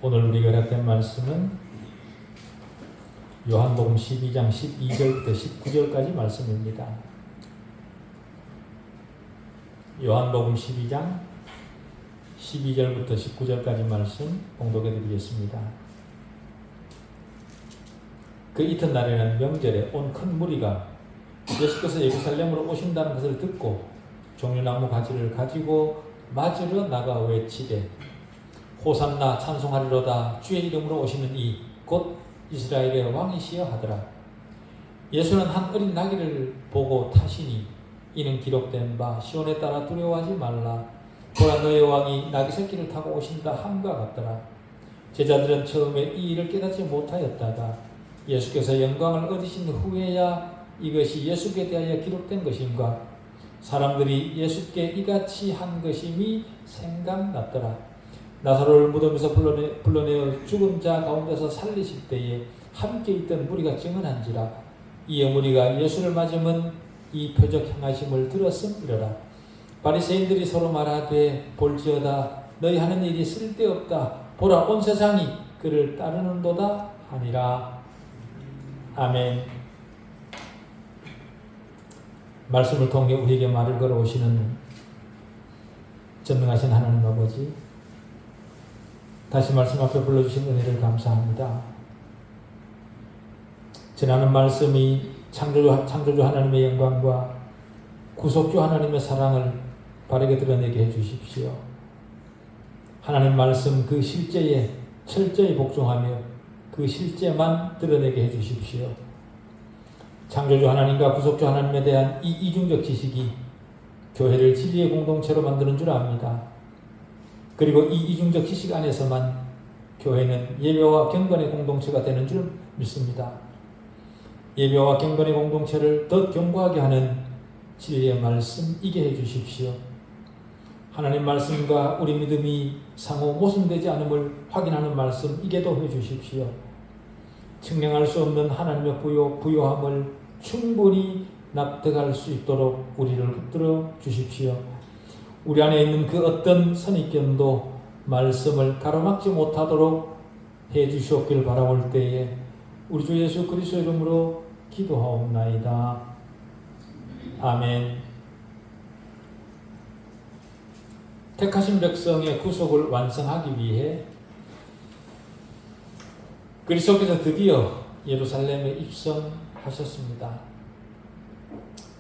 오늘 우리가 요약된 말씀은 요한복음 12장 12절부터 19절까지 말씀입니다. 요한복음 12장 12절부터 19절까지 말씀 봉독해 드리겠습니다. 그 이튿날에는 명절에 온 큰 무리가 예수께서 예루살렘으로 오신다는 것을 듣고 종려나무 가지를 가지고 맞으러 나가 외치되 호산나 찬송하리로다 주의 이름으로 오시는 이 곧 이스라엘의 왕이시여 하더라. 예수는 한 어린 나귀를 보고 타시니 이는 기록된 바 시온에 따라 두려워하지 말라 보라 너의 왕이 나귀 새끼를 타고 오신다 함과 같더라. 제자들은 처음에 이 일을 깨닫지 못하였다가 예수께서 영광을 얻으신 후에야 이것이 예수께 대하여 기록된 것임과 사람들이 예수께 이같이 한 것임이 생각났더라. 나사로를 무덤에서 불러내어 죽은 자 가운데서 살리실 때에 함께 있던 무리가 증언한지라. 이에 무리가 예수를 맞으면 이 표적 행하심을 들었음이러라. 바리새인들이 서로 말하되 볼지어다 너희 하는 일이 쓸데없다 보라 온 세상이 그를 따르는도다 하니라. 아멘. 말씀을 통해 우리에게 말을 걸어오시는 전능하신 하나님 아버지, 다시 말씀 앞에 불러주신 은혜를 감사합니다. 지나는 말씀이 창조주 하나님의 영광과 구속주 하나님의 사랑을 바르게 드러내게 해주십시오. 하나님 말씀 그 실제에 철저히 복종하며 그 실제만 드러내게 해주십시오. 창조주 하나님과 구속주 하나님에 대한 이 이중적 지식이 교회를 진리의 공동체로 만드는 줄 압니다. 그리고 이 이중적 지식 안에서만 교회는 예배와 경건의 공동체가 되는 줄 믿습니다. 예배와 경건의 공동체를 더 견고하게 하는 진리의 말씀 이게 해주십시오. 하나님 말씀과 우리 믿음이 상호 모순되지 않음을 확인하는 말씀 이게도 해주십시오. 측량할 수 없는 하나님의 부요함을 충분히 납득할 수 있도록 우리를 붙들어 주십시오. 우리 안에 있는 그 어떤 선입견도 말씀을 가로막지 못하도록 해주시옵기를 바라볼 때에 우리 주 예수 그리스도 이름으로 기도하옵나이다. 아멘. 택하신 백성의 구속을 완성하기 위해 그리스도께서 드디어 예루살렘에 입성하셨습니다.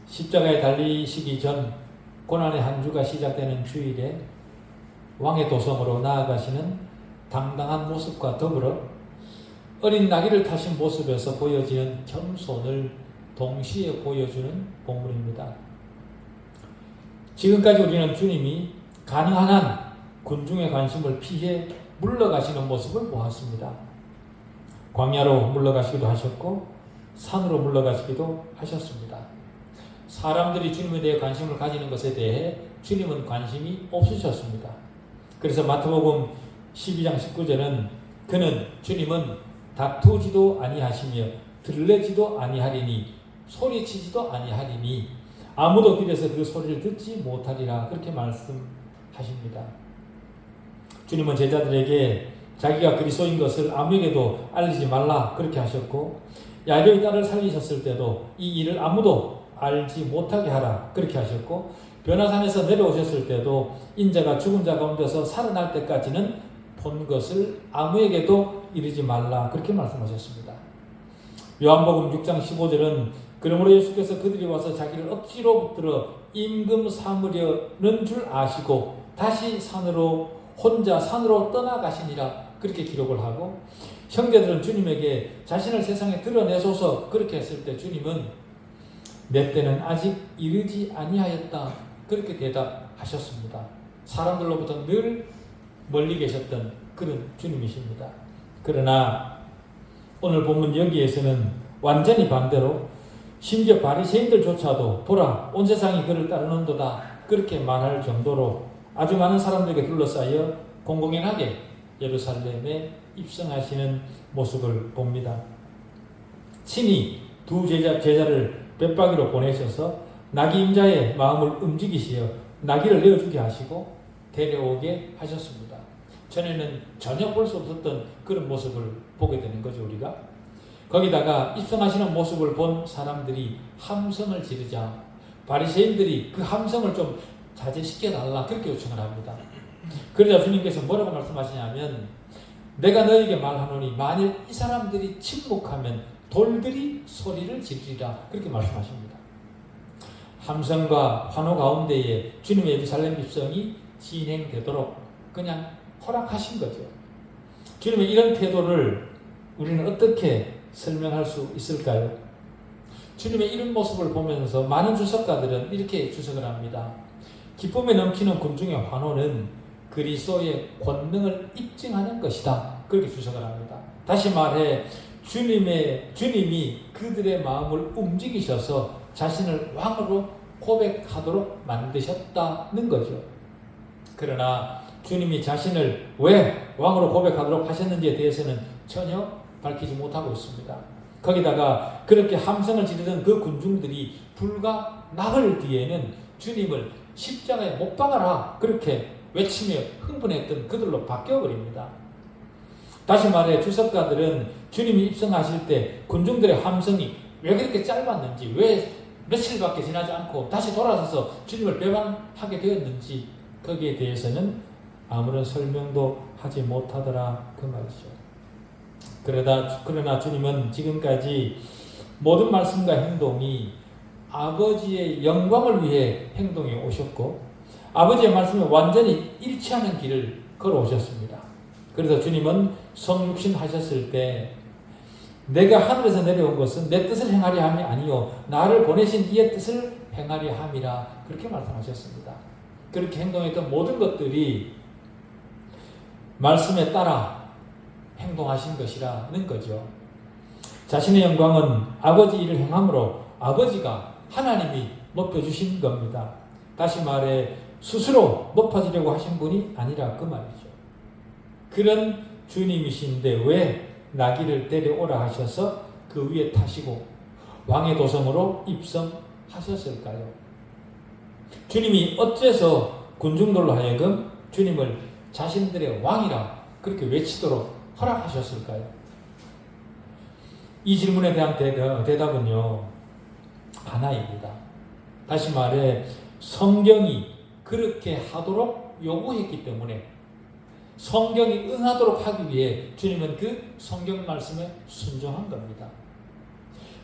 십자가에 달리시기 전 고난의 한 주가 시작되는 주일에 왕의 도성으로 나아가시는 당당한 모습과 더불어 어린 나귀를 타신 모습에서 보여지는 겸손을 동시에 보여주는 본문입니다. 지금까지 우리는 주님이 가능한 한 군중의 관심을 피해 물러가시는 모습을 보았습니다. 광야로 물러가시기도 하셨고 산으로 물러가시기도 하셨습니다. 사람들이 주님에 대해 관심을 가지는 것에 대해 주님은 관심이 없으셨습니다. 그래서 마태복음 12장 19절은 주님은 다투지도 아니하시며 들레지도 아니하리니 소리치지도 아니하리니 아무도 길에서 그 소리를 듣지 못하리라 그렇게 말씀하십니다. 주님은 제자들에게 자기가 그리스도인 것을 아무에게도 알리지 말라 그렇게 하셨고 야이로의 딸을 살리셨을 때도 이 일을 아무도 알지 못하게 하라 그렇게 하셨고 변화산에서 내려오셨을 때도 인자가 죽은 자 가운데서 살아날 때까지는 본 것을 아무에게도 이르지 말라 그렇게 말씀하셨습니다. 요한복음 6장 15절은 그러므로 예수께서 그들이 와서 자기를 억지로 붙들어 임금 삼으려는 줄 아시고 다시 혼자 산으로 떠나가시니라 그렇게 기록을 하고 형제들은 주님에게 자신을 세상에 드러내소서 그렇게 했을 때 주님은 내 때는 아직 이르지 아니하였다 그렇게 대답하셨습니다. 사람들로부터 늘 멀리 계셨던 그런 주님이십니다. 그러나 오늘 본문 여기에서는 완전히 반대로 심지어 바리새인들조차도 보라 온 세상이 그를 따르는도다 그렇게 말할 정도로 아주 많은 사람들에게 둘러싸여 공공연하게 예루살렘에 입성하시는 모습을 봅니다. 친히 두 제자를 벳바기로 보내셔서 나귀 임자의 마음을 움직이시어 나귀를 내어주게 하시고 데려오게 하셨습니다. 전에는 전혀 볼 수 없었던 그런 모습을 보게 되는 거죠, 우리가. 거기다가 입성하시는 모습을 본 사람들이 함성을 지르자 바리새인들이 그 함성을 좀 자제시켜달라 그렇게 요청을 합니다. 그러자 주님께서 뭐라고 말씀하시냐면 내가 너에게 말하노니 만일 이 사람들이 침묵하면 돌들이 소리를 지르리라 그렇게 말씀하십니다. 함성과 환호 가운데에 주님의 예루살렘 입성이 진행되도록 그냥 허락하신 거죠. 주님의 이런 태도를 우리는 어떻게 설명할 수 있을까요? 주님의 이런 모습을 보면서 많은 주석가들은 이렇게 주석을 합니다. 기쁨에 넘치는 군중의 환호는 그리스도의 권능을 입증하는 것이다. 그렇게 주석을 합니다. 다시 말해 주님이 그들의 마음을 움직이셔서 자신을 왕으로 고백하도록 만드셨다는 거죠. 그러나 주님이 자신을 왜 왕으로 고백하도록 하셨는지에 대해서는 전혀 밝히지 못하고 있습니다. 거기다가 그렇게 함성을 지르던 그 군중들이 불과 나흘 뒤에는 주님을 십자가에 못 박아라 그렇게 외치며 흥분했던 그들로 바뀌어버립니다. 다시 말해 주석가들은 주님이 입성하실 때 군중들의 함성이 왜 그렇게 짧았는지, 왜 며칠밖에 지나지 않고 다시 돌아서서 주님을 배반하게 되었는지 거기에 대해서는 아무런 설명도 하지 못하더라 그 말이죠. 그러나 주님은 지금까지 모든 말씀과 행동이 아버지의 영광을 위해 행동해 오셨고 아버지의 말씀에 완전히 일치하는 길을 걸어오셨습니다. 그래서 주님은 성육신 하셨을 때 내가 하늘에서 내려온 것은 내 뜻을 행하려 함이 아니요 나를 보내신 이의 뜻을 행하려 함이라 그렇게 말씀하셨습니다. 그렇게 행동했던 모든 것들이 말씀에 따라 행동하신 것이라는 거죠. 자신의 영광은 아버지 일을 행함으로 아버지가 하나님이 높여주신 겁니다. 다시 말해 스스로 높아지려고 하신 분이 아니라 그 말이죠. 그런 주님이신데 왜 나귀를 데려오라 하셔서 그 위에 타시고 왕의 도성으로 입성하셨을까요? 주님이 어째서 군중들로 하여금 주님을 자신들의 왕이라 그렇게 외치도록 허락하셨을까요? 이 질문에 대한 대답은요 하나입니다. 다시 말해 성경이 그렇게 하도록 요구했기 때문에 성경이 응하도록 하기 위해 주님은 그 성경 말씀에 순종한 겁니다.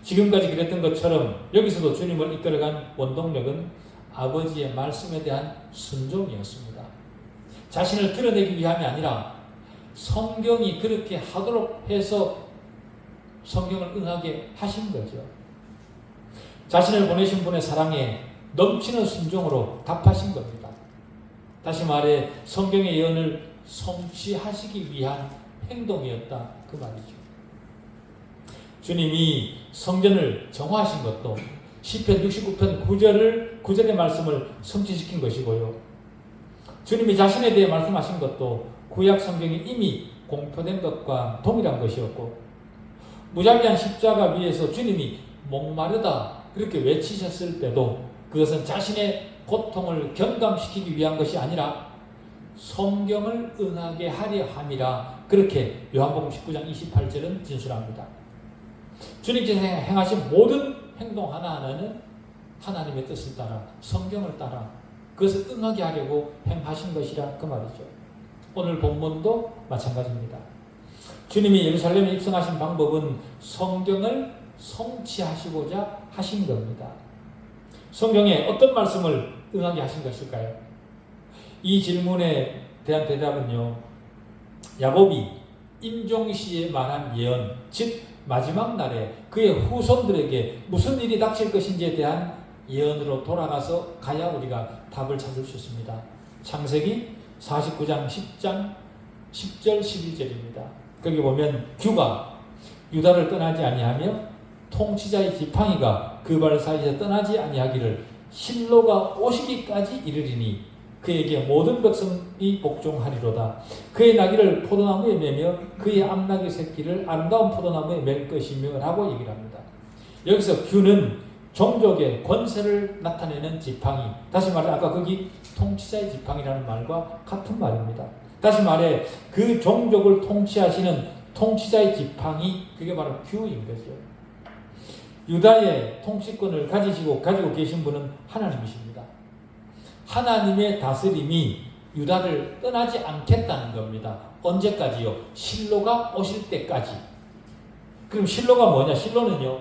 지금까지 그랬던 것처럼 여기서도 주님을 이끌어간 원동력은 아버지의 말씀에 대한 순종이었습니다. 자신을 드러내기 위함이 아니라 성경이 그렇게 하도록 해서 성경을 응하게 하신 거죠. 자신을 보내신 분의 사랑에 넘치는 순종으로 답하신 겁니다. 다시 말해 성경의 예언을 성취하시기 위한 행동이었다 그 말이죠. 주님이 성전을 정화하신 것도 시편 69편 9절의 말씀을 성취시킨 것이고요. 주님이 자신에 대해 말씀하신 것도 구약 성경이 이미 공표된 것과 동일한 것이었고 무자비한 십자가 위에서 주님이 목마르다 그렇게 외치셨을 때도 그것은 자신의 고통을 경감시키기 위한 것이 아니라 성경을 응하게 하려 함이라 그렇게 요한복음 19장 28절은 진술합니다. 주님께서 행하신 모든 행동 하나하나는 하나님의 뜻을 따라 성경을 따라 그것을 응하게 하려고 행하신 것이라 그 말이죠. 오늘 본문도 마찬가지입니다. 주님이 예루살렘에 입성하신 방법은 성경을 성취하시고자 하신 겁니다. 성경에 어떤 말씀을 응하게 하신 것일까요? 이 질문에 대한 대답은요. 야곱이 임종시에 말한 예언, 즉 마지막 날에 그의 후손들에게 무슨 일이 닥칠 것인지에 대한 예언으로 돌아가서 가야 우리가 답을 찾을 수 있습니다. 창세기 49장 10절 11절입니다. 거기 보면 규가 유다를 떠나지 아니하며 통치자의 지팡이가 그 발 사이에서 떠나지 아니하기를 실로가 오시기까지 이르리니 그에게 모든 백성이 복종하리로다. 그의 나귀를 포도나무에 매며 그의 암나귀 새끼를 아름다운 포도나무에 맬 것이며 라고 얘기를 합니다. 여기서 규는 종족의 권세를 나타내는 지팡이, 다시 말해 아까 거기 통치자의 지팡이라는 말과 같은 말입니다. 다시 말해 그 종족을 통치하시는 통치자의 지팡이, 그게 바로 규인 거죠. 유다의 통치권을 가지고 계신 분은 하나님이십니다. 하나님의 다스림이 유다를 떠나지 않겠다는 겁니다. 언제까지요? 실로가 오실 때까지. 그럼 실로가 뭐냐? 실로는요,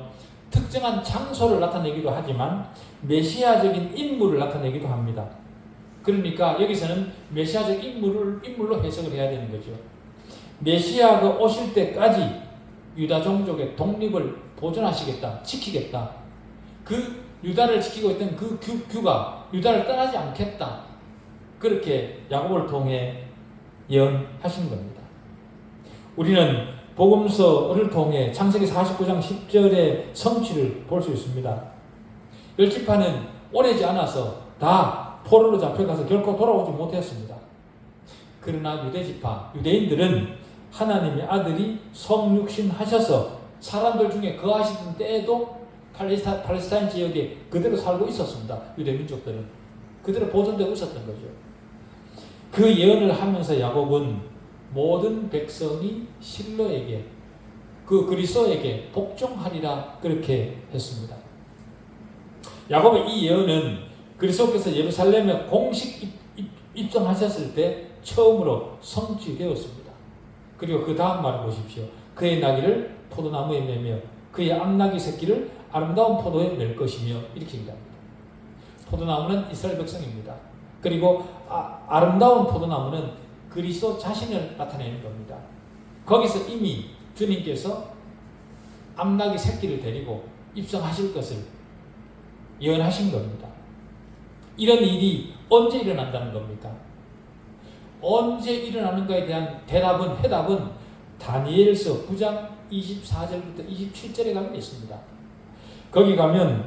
특정한 장소를 나타내기도 하지만 메시아적인 인물을 나타내기도 합니다. 그러니까 여기서는 메시아적 인물로 해석을 해야 되는 거죠. 메시아가 오실 때까지 유다 종족의 독립을 보존하시겠다, 지키겠다. 그 유다를 지키고 있던 그 규가 유다를 떠나지 않겠다. 그렇게 야고보를 통해 예언하신 겁니다. 우리는 복음서를 통해 창세기 49장 10절의 성취를 볼 수 있습니다. 열 지파는 오래지 않아서 다 포로로 잡혀가서 결코 돌아오지 못했습니다. 그러나 유대인들은 하나님의 아들이 성육신 하셔서 사람들 중에 거하시던 때에도 팔레스타인 지역에 그대로 살고 있었습니다. 유대 민족들은 그대로 보존되고 있었던 거죠. 그 예언을 하면서 야곱은 모든 백성이 실로에게, 그 그리스도에게 복종하리라 그렇게 했습니다. 야곱의 이 예언은 그리스도께서 예루살렘에 공식 입성하셨을 때 처음으로 성취되었습니다. 그리고 그 다음 말을 보십시오. 그의 나귀를 포도나무에 매며 그의 암나귀 새끼를 아름다운 포도에 맬 것이며, 이렇게 얘기합니다. 포도나무는 이스라엘 백성입니다. 그리고 아름다운 포도나무는 그리스도 자신을 나타내는 겁니다. 거기서 이미 주님께서 암나귀 새끼를 데리고 입성하실 것을 예언하신 겁니다. 이런 일이 언제 일어난다는 겁니까? 언제 일어나는가에 대한 해답은 다니엘서 9장 24절부터 27절에 가면 있습니다. 거기 가면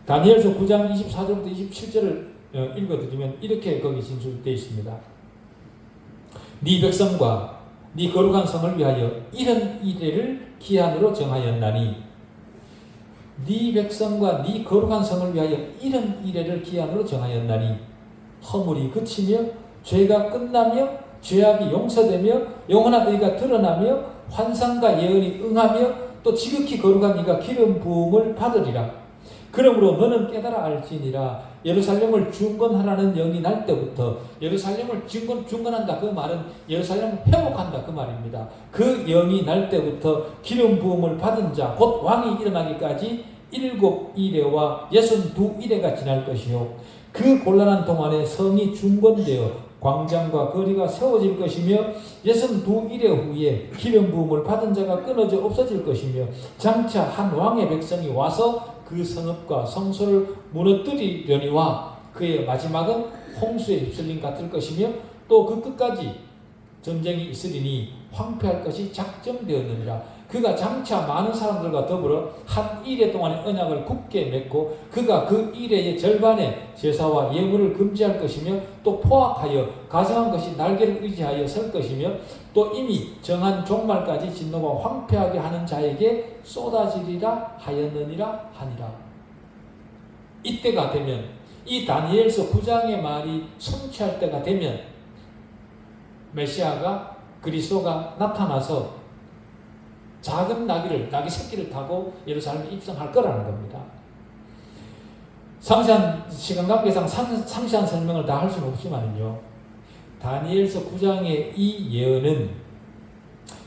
다니엘서 9장 24절부터 27절을 읽어드리면 이렇게 거기 진술되어 있습니다. 네 백성과 네 거룩한 성을 위하여 이런 이래를 기한으로 정하였나니, 네 백성과 네 거룩한 성을 위하여 이런 이래를 기한으로 정하였나니, 허물이 그치며 죄가 끝나며 죄악이 용서되며 영원한 의가 드러나며 환상과 예언이 응하며 또 지극히 거룩한 이가 기름 부음을 받으리라. 그러므로 너는 깨달아 알지니라. 예루살렘을 중건하라는 영이 날 때부터, 예루살렘을 중건한다 그 말은 예루살렘을 회복한다 그 말입니다. 그 영이 날 때부터 기름 부음을 받은 자 곧 왕이 일어나기까지 7이레와 62이레가 지날 것이요, 그 곤란한 동안에 성이 중건되어 광장과 거리가 세워질 것이며 62이레 후에 기름 부음을 받은 자가 끊어져 없어질 것이며 장차 한 왕의 백성이 와서 그 성읍과 성소를 무너뜨리려니와 그의 마지막은 홍수에 휩쓸림 같을 것이며 또 그 끝까지 전쟁이 있으리니 황폐할 것이 작정되었느니라. 그가 장차 많은 사람들과 더불어 한 일해 동안의 언약을 굳게 맺고 그가 그 일해의 절반의 제사와 예물을 금지할 것이며 또 포악하여 가정한 것이 날개를 의지하여 설 것이며 또 이미 정한 종말까지 진노가 황폐하게 하는 자에게 쏟아지리라 하였느니라 하니라. 이때가 되면, 이 다니엘서 9장의 말이 성취할 때가 되면 메시아가, 그리스도가 나타나서 작은 나귀 새끼를 타고 예루살렘에 입성할 거라는 겁니다. 상세한 시간 관계상 상세한 설명을 다 할 수는 없지만요, 다니엘서 9장의 이 예언은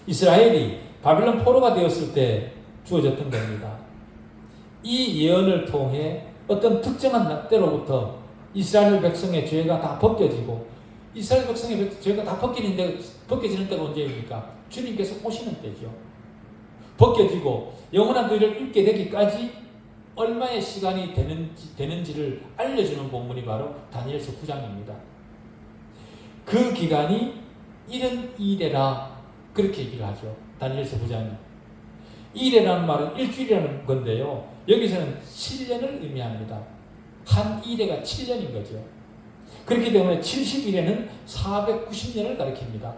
이스라엘이 바빌론 포로가 되었을 때 주어졌던 겁니다. 이 예언을 통해 어떤 특정한 때로부터 이스라엘 백성의 죄가 다 벗겨지고, 이스라엘 백성의 죄가 다 벗겨지는 때가 언제입니까? 주님께서 오시는 때죠. 벗겨지고 영원한 의를 입게 되기까지 얼마의 시간이 되는지를 알려주는 본문이 바로 다니엘서 9장입니다. 그 기간이 72일이라 그렇게 얘기를 하죠. 다니엘서 9장이. 일이라는 말은 일주일이라는 건데요, 여기서는 7년을 의미합니다. 한 일회가 7년인 거죠. 그렇기 때문에 70일에는 490년을 가리킵니다.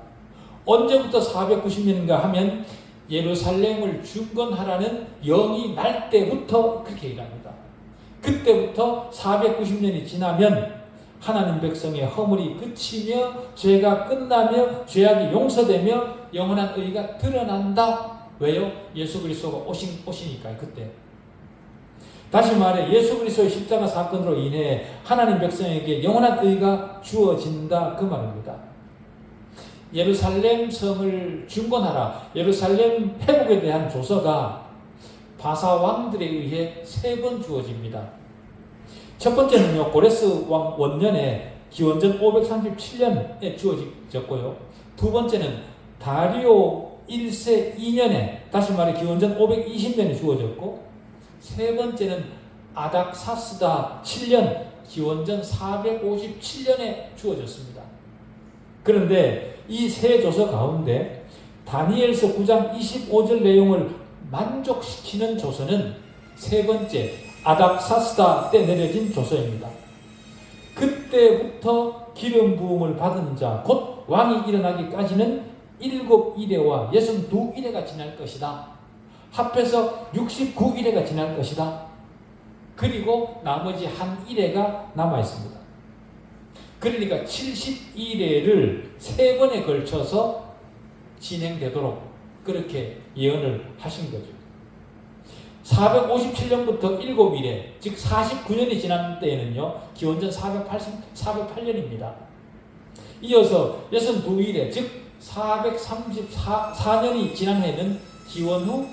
언제부터 490년인가 하면 예루살렘을 중건하라는 영이 날 때부터 그렇게 얘기합니다. 그때부터 490년이 지나면 하나님 백성의 허물이 그치며 죄가 끝나며 죄악이 용서되며 영원한 의가 드러난다. 왜요? 예수 그리스도가 오시니까요. 그때. 다시 말해 예수 그리스도의 십자가 사건으로 인해 하나님 백성에게 영원한 의가 주어진다. 그 말입니다. 예루살렘 성을 중건하라. 예루살렘 회복에 대한 조서가 바사 왕들에 의해 3번 주어집니다. 첫 번째는요, 고레스 왕 원년에 기원전 537년에 주어졌고요. 두 번째는 다리오 1세 2년에, 다시 말해 기원전 520년에 주어졌고, 세 번째는 아닥사스다 7년, 기원전 457년에 주어졌습니다. 그런데 이 세 조서 가운데 다니엘서 9장 25절 내용을 만족시키는 조서는 세 번째 아닥사스다 때 내려진 조서입니다. 그때부터 기름 부음을 받은 자 곧 왕이 일어나기까지는 7일에와 62일에가 지날 것이다. 합해서 69일에가 지날 것이다. 그리고 나머지 한 일회가 남아 있습니다. 그러니까 72일을 3번에 걸쳐서 진행되도록 그렇게 예언을 하신 거죠. 457년부터 7일에, 즉 49년이 지난 때에는요, 기원전 408년입니다. 이어서 62일에, 즉 434년이 지난 해는 기원 후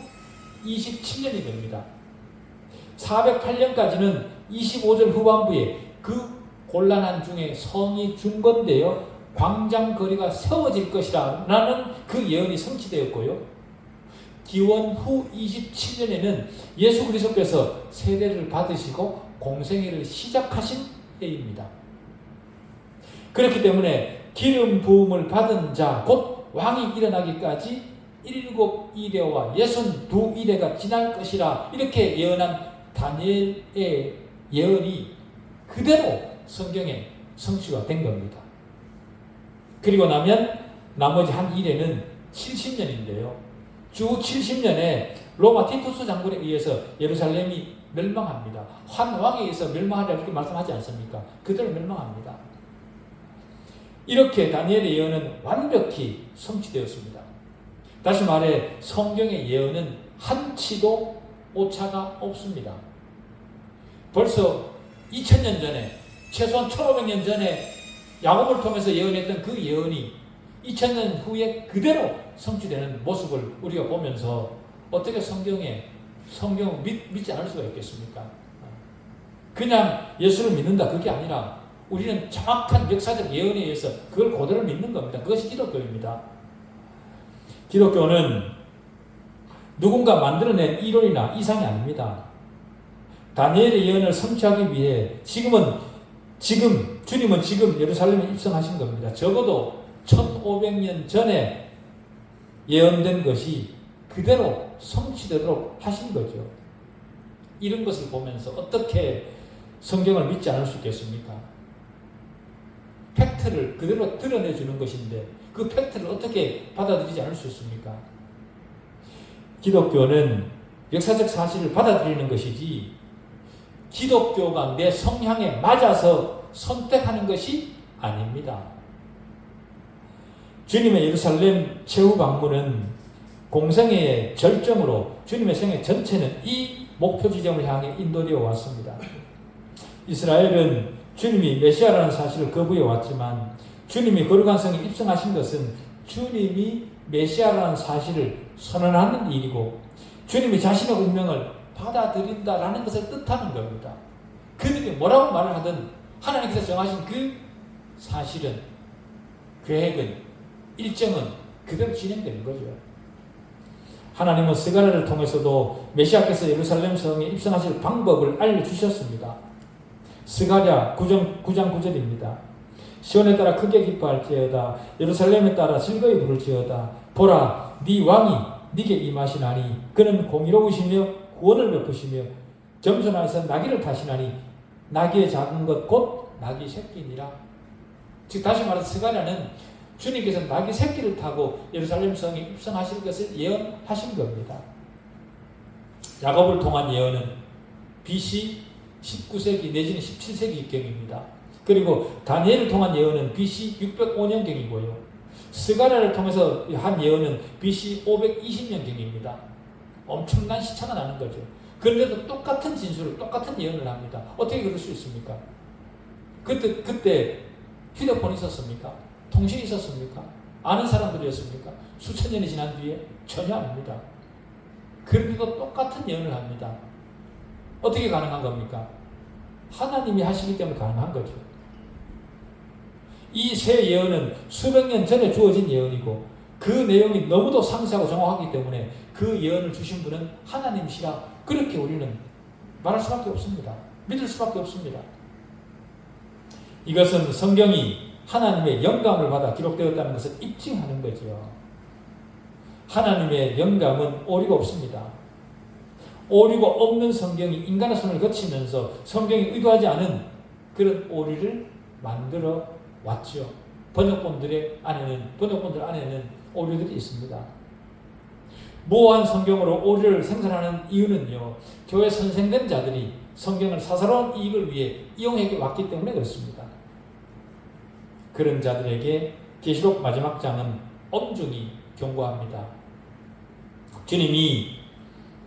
27년이 됩니다. 408년까지는 25절 후반부에 그 곤란한 중에 성이 중건되어 광장거리가 세워질 것이라는 그 예언이 성취되었고요. 기원 후 27년에는 예수 그리스도께서 세례를 받으시고 공생애를 시작하신 해입니다. 그렇기 때문에 기름 부음을 받은 자 곧 왕이 일어나기까지 7일에와 62일에가 지날 것이라 이렇게 예언한 다니엘의 예언이 그대로 성경에 성취가 된 겁니다. 그리고 나면 나머지 한 일에는 70년인데요. 주 70년에 로마 티투스 장군에 의해서 예루살렘이 멸망합니다. 한 왕에 의해서 멸망하리라 이렇게 말씀하지 않습니까? 그대로 멸망합니다. 이렇게 다니엘의 예언은 완벽히 성취되었습니다. 다시 말해 성경의 예언은 한치도 오차가 없습니다. 벌써 2000년 전에, 최소한 1500년 전에 야곱을 통해서 예언했던 그 예언이 2000년 후에 그대로 성취되는 모습을 우리가 보면서 어떻게 성경을 믿지 않을 수가 있겠습니까? 그냥 예수를 믿는다 그게 아니라 우리는 정확한 역사적 예언에 의해서 그걸 그대로 믿는 겁니다. 그것이 기독교입니다. 기독교는 누군가 만들어낸 이론이나 이상이 아닙니다. 다니엘의 예언을 성취하기 위해 주님은 지금 예루살렘에 입성하신 겁니다. 적어도 1500년 전에 예언된 것이 그대로 성취되도록 하신 거죠. 이런 것을 보면서 어떻게 성경을 믿지 않을 수 있겠습니까? 팩트를 그대로 드러내주는 것인데 그 팩트를 어떻게 받아들이지 않을 수 있습니까? 기독교는 역사적 사실을 받아들이는 것이지 기독교가 내 성향에 맞아서 선택하는 것이 아닙니다. 주님의 예루살렘 최후 방문은 공생애의 절정으로 주님의 생애 전체는 이 목표 지점을 향해 인도되어 왔습니다. 이스라엘은 주님이 메시아라는 사실을 거부해 왔지만 주님이 거룩한 성에 입성하신 것은 주님이 메시아라는 사실을 선언하는 일이고 주님이 자신의 운명을 받아들인다라는 것을 뜻하는 겁니다. 그들이 뭐라고 말을 하든 하나님께서 정하신 그 사실은, 계획은, 일정은 그대로 진행되는 거죠. 하나님은 스가랴를 통해서도 메시아께서 예루살렘 성에 입성하실 방법을 알려주셨습니다. 스가랴 9장 9절입니다. 시온에 따라 크게 기뻐할지어다. 예루살렘에 따라 즐거이 부를지어다. 보라, 네 왕이 네게 임하시나니 그는 공의로우시며 구원을 베푸시며 점선하여서 나귀를 타시나니 나귀의 작은 것 곧 나귀 새끼니라. 즉 다시 말해서 스가랴는 주님께서 나귀 새끼를 타고 예루살렘 성에 입성하실 것을 예언하신 겁니다. 야곱을 통한 예언은 BC 19세기 내지는 17세기경입니다. 그리고 다니엘을 통한 예언은 BC 605년경이고요. 스가랴를 통해서 한 예언은 BC 520년경입니다. 엄청난 시차가 나는 거죠. 그런데도 똑같은 진술을, 똑같은 예언을 합니다. 어떻게 그럴 수 있습니까? 그때 휴대폰이 있었습니까? 통신이 있었습니까? 아는 사람들이었습니까? 수천 년이 지난 뒤에? 전혀 아닙니다. 그런데도 똑같은 예언을 합니다. 어떻게 가능한 겁니까? 하나님이 하시기 때문에 가능한 거죠. 이 새 예언은 수백 년 전에 주어진 예언이고 그 내용이 너무도 상세하고 정확하기 때문에 그 예언을 주신 분은 하나님이시라 그렇게 우리는 말할 수밖에 없습니다. 믿을 수밖에 없습니다. 이것은 성경이 하나님의 영감을 받아 기록되었다는 것을 입증하는 거죠. 하나님의 영감은 오류가 없습니다. 오류가 없는 성경이 인간의 손을 거치면서 성경이 의도하지 않은 그런 오류를 만들어 왔죠. 번역본들 안에는 오류들이 있습니다. 모호한 성경으로 오류를 생산하는 이유는요, 교회 선생된 자들이 성경을 사사로운 이익을 위해 이용해 왔기 때문에 그렇습니다. 그런 자들에게 계시록 마지막 장은 엄중히 경고합니다. 주님이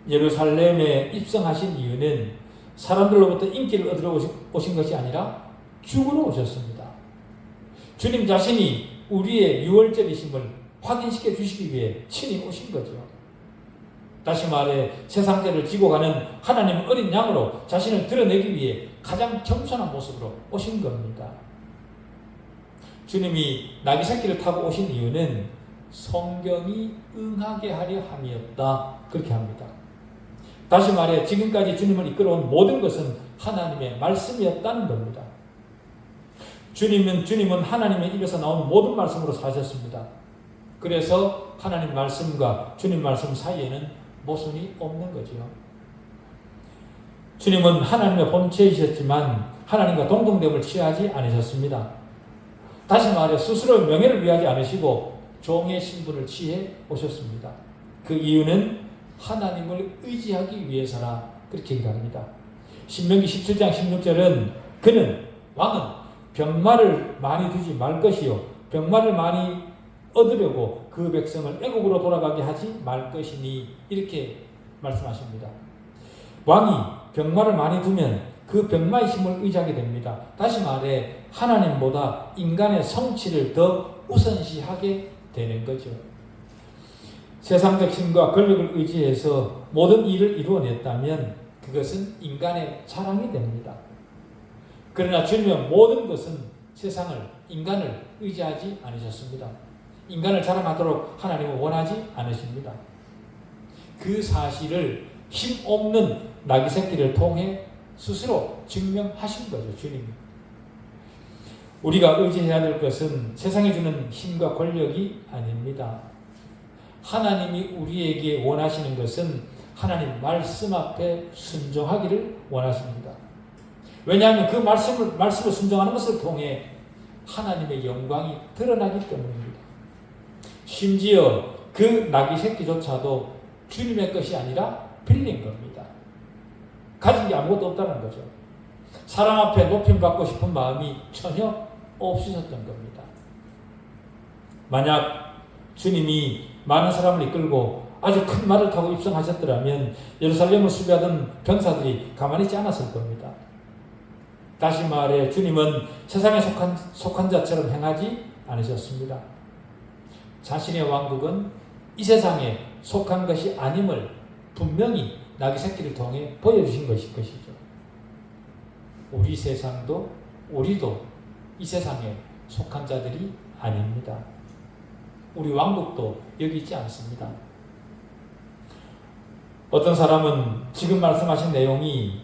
예루살렘에 입성하신 이유는 사람들로부터 인기를 얻으러 오신 것이 아니라 죽으러 오셨습니다. 주님 자신이 우리의 유월절이심을 확인시켜 주시기 위해 친히 오신 거죠. 다시 말해 세상죄를 지고 가는 하나님 어린 양으로 자신을 드러내기 위해 가장 겸손한 모습으로 오신 겁니다. 주님이 나귀 새끼를 타고 오신 이유는 성경이 응하게 하려 함이었다. 그렇게 합니다. 다시 말해 지금까지 주님을 이끌어온 모든 것은 하나님의 말씀이었다는 겁니다. 주님은 하나님의 입에서 나온 모든 말씀으로 사셨습니다. 그래서 하나님 말씀과 주님 말씀 사이에는 모순이 없는 거죠. 주님은 하나님의 본체이셨지만 하나님과 동등됨을 취하지 않으셨습니다. 다시 말해 스스로 명예를 위하지 않으시고 종의 신분을 취해 오셨습니다. 그 이유는 하나님을 의지하기 위해서라 그렇게 얘기합니다. 신명기 17장 16절은 왕은 병마를 많이 두지 말 것이요 병마를 많이 얻으려고 그 백성을 애국으로 돌아가게 하지 말 것이니 이렇게 말씀하십니다. 왕이 병마를 많이 두면 그 병마의 힘을 의지하게 됩니다. 다시 말해 하나님보다 인간의 성취를 더 우선시하게 되는 거죠. 세상적 힘과 권력을 의지해서 모든 일을 이루어냈다면 그것은 인간의 자랑이 됩니다. 그러나 주님은 모든 것은 세상을, 인간을 의지하지 않으셨습니다. 인간을 자랑하도록 하나님은 원하지 않으십니다. 그 사실을 힘없는 나귀 새끼를 통해 스스로 증명하신 거죠, 주님이. 우리가 의지해야 될 것은 세상이 주는 힘과 권력이 아닙니다. 하나님이 우리에게 원하시는 것은 하나님 말씀 앞에 순종하기를 원하십니다. 왜냐하면 그 말씀을 순종하는 것을 통해 하나님의 영광이 드러나기 때문입니다. 심지어 그 나귀 새끼조차도 주님의 것이 아니라 빌린 겁니다. 가진 게 아무것도 없다는 거죠. 사람 앞에 높임받고 싶은 마음이 전혀 없으셨던 겁니다. 만약 주님이 많은 사람을 이끌고 아주 큰 말을 타고 입성하셨더라면 예루살렘을 수비하던 병사들이 가만히 있지 않았을 겁니다. 다시 말해 주님은 세상에 속한 자처럼 행하지 않으셨습니다. 자신의 왕국은 이 세상에 속한 것이 아님을 분명히 나귀 새끼를 통해 보여주신 것이죠. 우리 세상도 우리도 이 세상에 속한 자들이 아닙니다. 우리 왕국도 여기 있지 않습니다. 어떤 사람은 지금 말씀하신 내용이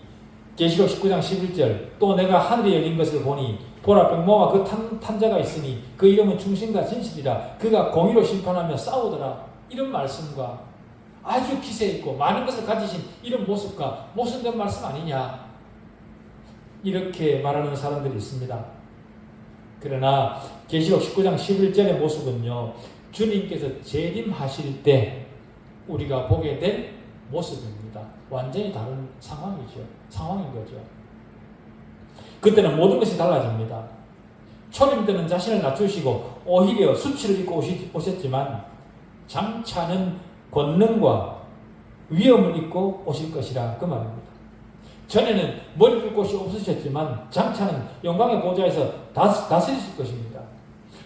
계시록 19장 11절 또 내가 하늘이 열린 것을 보니 보라 병마와 그 탄자가 있으니 그 이름은 충신과 진실이라 그가 공의로 심판하며 싸우더라 이런 말씀과 아주 기세 있고 많은 것을 가지신 이런 모습과 모순된 말씀 아니냐 이렇게 말하는 사람들이 있습니다. 그러나 계시록 19장 11절의 모습은요 주님께서 재림하실 때 우리가 보게 될 모습입니다. 완전히 다른 상황인 거죠. 그때는 모든 것이 달라집니다. 초림 때는 자신을 낮추시고 오히려 수치를 입고 오셨지만 장차는 권능과 위엄을 입고 오실 것이라 그 말입니다. 전에는 머리 둘 곳이 없으셨지만 장차는 영광의 보좌에서 다스리실 것입니다.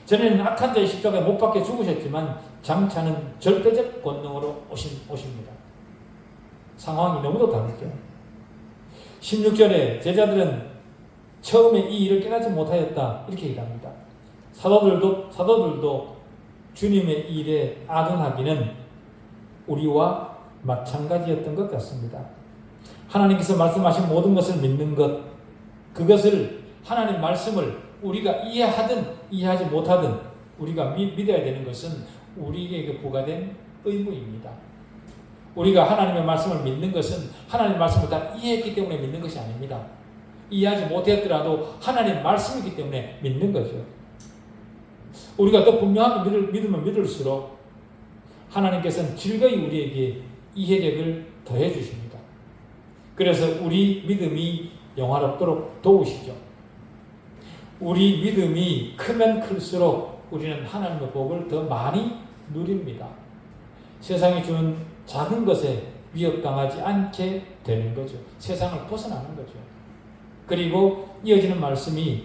전에는 악한 자의 십자가에 못 박혀 죽으셨지만 장차는 절대적 권능으로 오십니다. 상황이 너무도 다르죠. 16절에 제자들은 처음에 이 일을 깨닫지 못하였다 이렇게 얘기합니다. 사도들도 주님의 일에 아둔하기는 우리와 마찬가지였던 것 같습니다. 하나님께서 말씀하신 모든 것을 믿는 것, 그것을 하나님 말씀을 우리가 이해하든 이해하지 못하든 우리가 믿어야 되는 것은 우리에게 부과된 의무입니다. 우리가 하나님의 말씀을 믿는 것은 하나님의 말씀을 다 이해했기 때문에 믿는 것이 아닙니다. 이해하지 못했더라도 하나님의 말씀이기 때문에 믿는 거죠. 우리가 더 분명하게 믿으면 믿을수록 하나님께서는 즐거이 우리에게 이해력을 더해 주십니다. 그래서 우리 믿음이 영화롭도록 도우시죠. 우리 믿음이 크면 클수록 우리는 하나님의 복을 더 많이 누립니다. 세상이 주는 작은 것에 위협당하지 않게 되는 거죠. 세상을 벗어나는 거죠. 그리고 이어지는 말씀이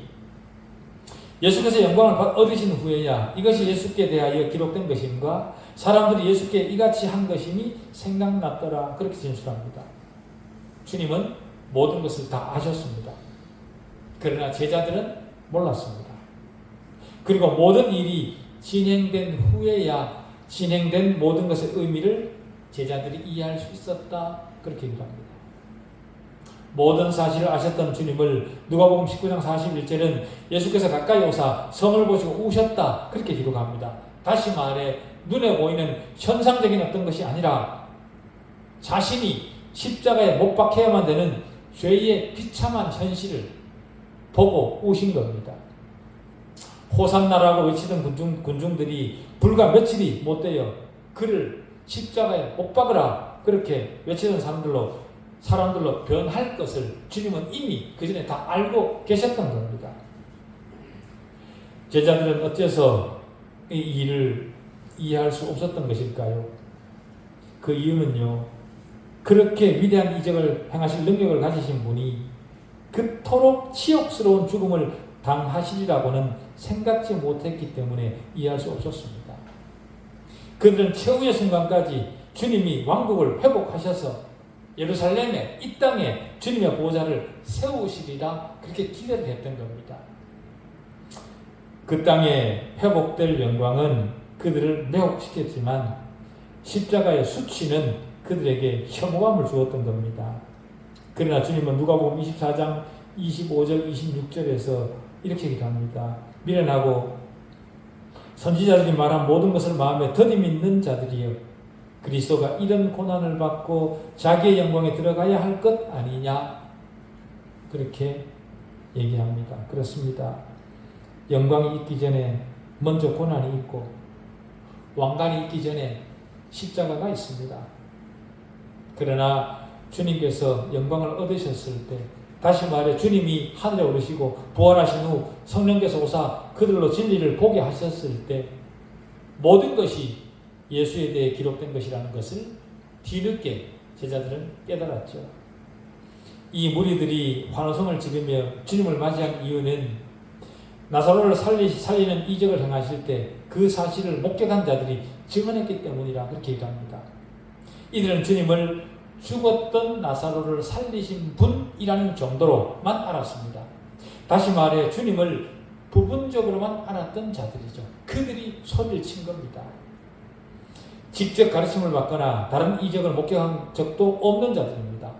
예수께서 영광을 얻으신 후에야 이것이 예수께 대하여 기록된 것인가 사람들이 예수께 이같이 한 것임이 생각났더라 그렇게 진술합니다. 주님은 모든 것을 다 아셨습니다. 그러나 제자들은 몰랐습니다. 그리고 모든 일이 진행된 후에야 진행된 모든 것의 의미를 제자들이 이해할 수 있었다 그렇게 얘기합니다. 모든 사실을 아셨던 주님을 누가복음 19장 41절은 예수께서 가까이 오사 성을 보시고 우셨다 그렇게 기록합니다. 다시 말해 눈에 보이는 현상적인 어떤 것이 아니라 자신이 십자가에 못 박혀야만 되는 죄의 비참한 현실을 보고 우신 겁니다. 호산나라고 외치던 군중들이 불과 며칠이 못 되어 그를 십자가에 못 박으라 그렇게 외치던 사람들로 변할 것을 주님은 이미 그 전에 다 알고 계셨던 겁니다. 제자들은 어째서 이 일을 이해할 수 없었던 것일까요? 그 이유는요, 그렇게 위대한 이적을 행하실 능력을 가지신 분이 그토록 치욕스러운 죽음을 당하시리라고는 생각지 못했기 때문에 이해할 수 없었습니다. 그들은 최후의 순간까지 주님이 왕국을 회복하셔서 예루살렘에 이 땅에 주님의 보좌를 세우시리라 그렇게 기대를 했던 겁니다. 그 땅에 회복될 영광은 그들을 매혹시켰지만 십자가의 수치는 그들에게 혐오감을 주었던 겁니다. 그러나 주님은 누가복음 24장 25절 26절에서 이렇게 얘기합니다. 미련하고 선지자들이 말한 모든 것을 마음에 더디 믿는 자들이여 그리스도가 이런 고난을 받고 자기의 영광에 들어가야 할 것 아니냐 그렇게 얘기합니다. 그렇습니다. 영광이 있기 전에 먼저 고난이 있고 왕관이 있기 전에 십자가가 있습니다. 그러나 주님께서 영광을 얻으셨을 때 다시 말해 주님이 하늘에 오르시고 부활하신 후 성령께서 오사 그들로 진리를 보게 하셨을 때 모든 것이 예수에 대해 기록된 것이라는 것을 뒤늦게 제자들은 깨달았죠. 이 무리들이 환호성을 지르며 주님을 맞이한 이유는 나사로를 살리는 이적을 행하실 때 그 사실을 목격한 자들이 증언했기 때문이라 그렇게 얘기합니다. 이들은 주님을 죽었던 나사로를 살리신 분이라는 정도로만 알았습니다. 다시 말해 주님을 부분적으로만 알았던 자들이죠. 그들이 소리를 친 겁니다. 직접 가르침을 받거나 다른 이적을 목격한 적도 없는 자들입니다.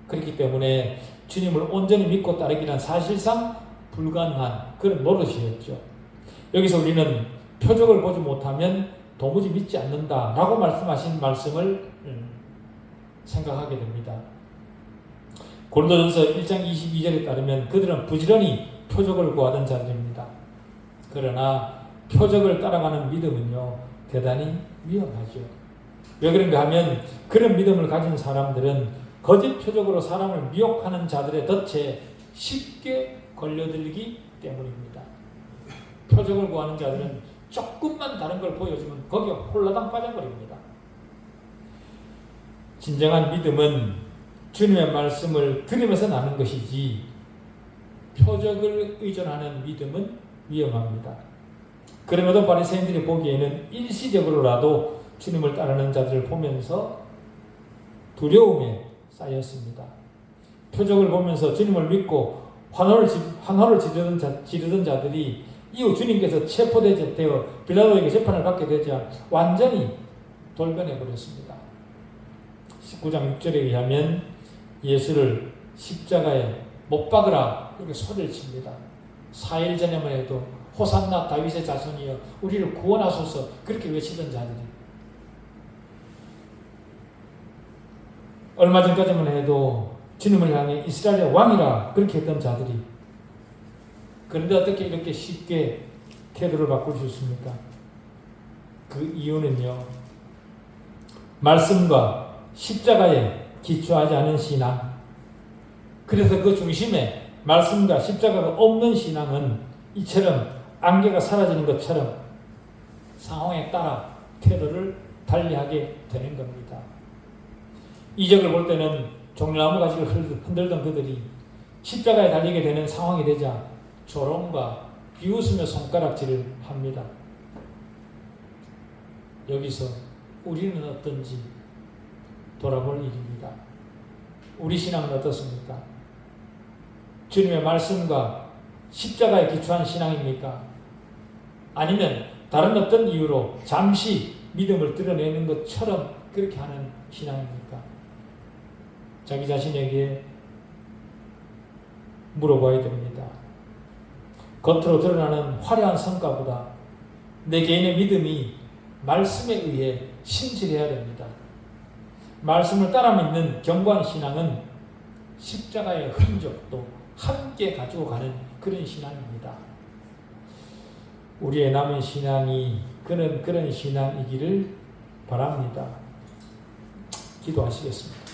그렇기 때문에 주님을 온전히 믿고 따르기는 사실상 불가능한 그런 노릇이었죠. 여기서 우리는 표적을 보지 못하면 도무지 믿지 않는다라고 말씀하신 말씀을 생각하게 됩니다. 고린도전서 1장 22절에 따르면 그들은 부지런히 표적을 구하던 자들입니다. 그러나 표적을 따라가는 믿음은요 대단히 위험하죠. 왜 그런가 하면 그런 믿음을 가진 사람들은 거짓 표적으로 사람을 미혹하는 자들의 덫에 쉽게 걸려들기 때문입니다. 표적을 구하는 자들은 조금만 다른 걸 보여주면 거기에 홀라당 빠져버립니다. 진정한 믿음은 주님의 말씀을 들으면서 나는 것이지 표적을 의존하는 믿음은 위험합니다. 그럼에도 바리새인들이 보기에는 일시적으로라도 주님을 따르는 자들을 보면서 두려움에 쌓였습니다. 표적을 보면서 주님을 믿고 환호를 지르던 자들이 이후 주님께서 체포되어 빌라도에게 재판을 받게 되자 완전히 돌변해 버렸습니다. 19장 6절에 의하면 예수를 십자가에 못 박으라 이렇게 소리를 칩니다. 4일 전에만 해도 호산나 다윗의 자손이여 우리를 구원하소서 그렇게 외치던 자들이, 얼마 전까지만 해도 주님을 향해 이스라엘의 왕이라 그렇게 했던 자들이, 그런데 어떻게 이렇게 쉽게 태도를 바꿀 수 있습니까? 그 이유는요, 말씀과 십자가에 기초하지 않은 신앙, 그래서 그 중심에 말씀과 십자가가 없는 신앙은 이처럼 안개가 사라지는 것처럼 상황에 따라 태도를 달리하게 되는 겁니다. 이적을 볼 때는 종려나무 가지를 흔들던 그들이 십자가에 달리게 되는 상황이 되자 조롱과 비웃으며 손가락질을 합니다. 여기서 우리는 어떤지 돌아볼 일입니다. 우리 신앙은 어떻습니까? 주님의 말씀과 십자가에 기초한 신앙입니까? 아니면 다른 어떤 이유로 잠시 믿음을 드러내는 것처럼 그렇게 하는 신앙입니까? 자기 자신에게 물어봐야 됩니다. 겉으로 드러나는 화려한 성과보다 내 개인의 믿음이 말씀에 의해 신실해야 됩니다. 말씀을 따라 믿는 견고한 신앙은 십자가의 흔적도 함께 가지고 가는 그런 신앙입니다. 우리의 남은 신앙이 그런 신앙이기를 바랍니다. 기도하시겠습니다.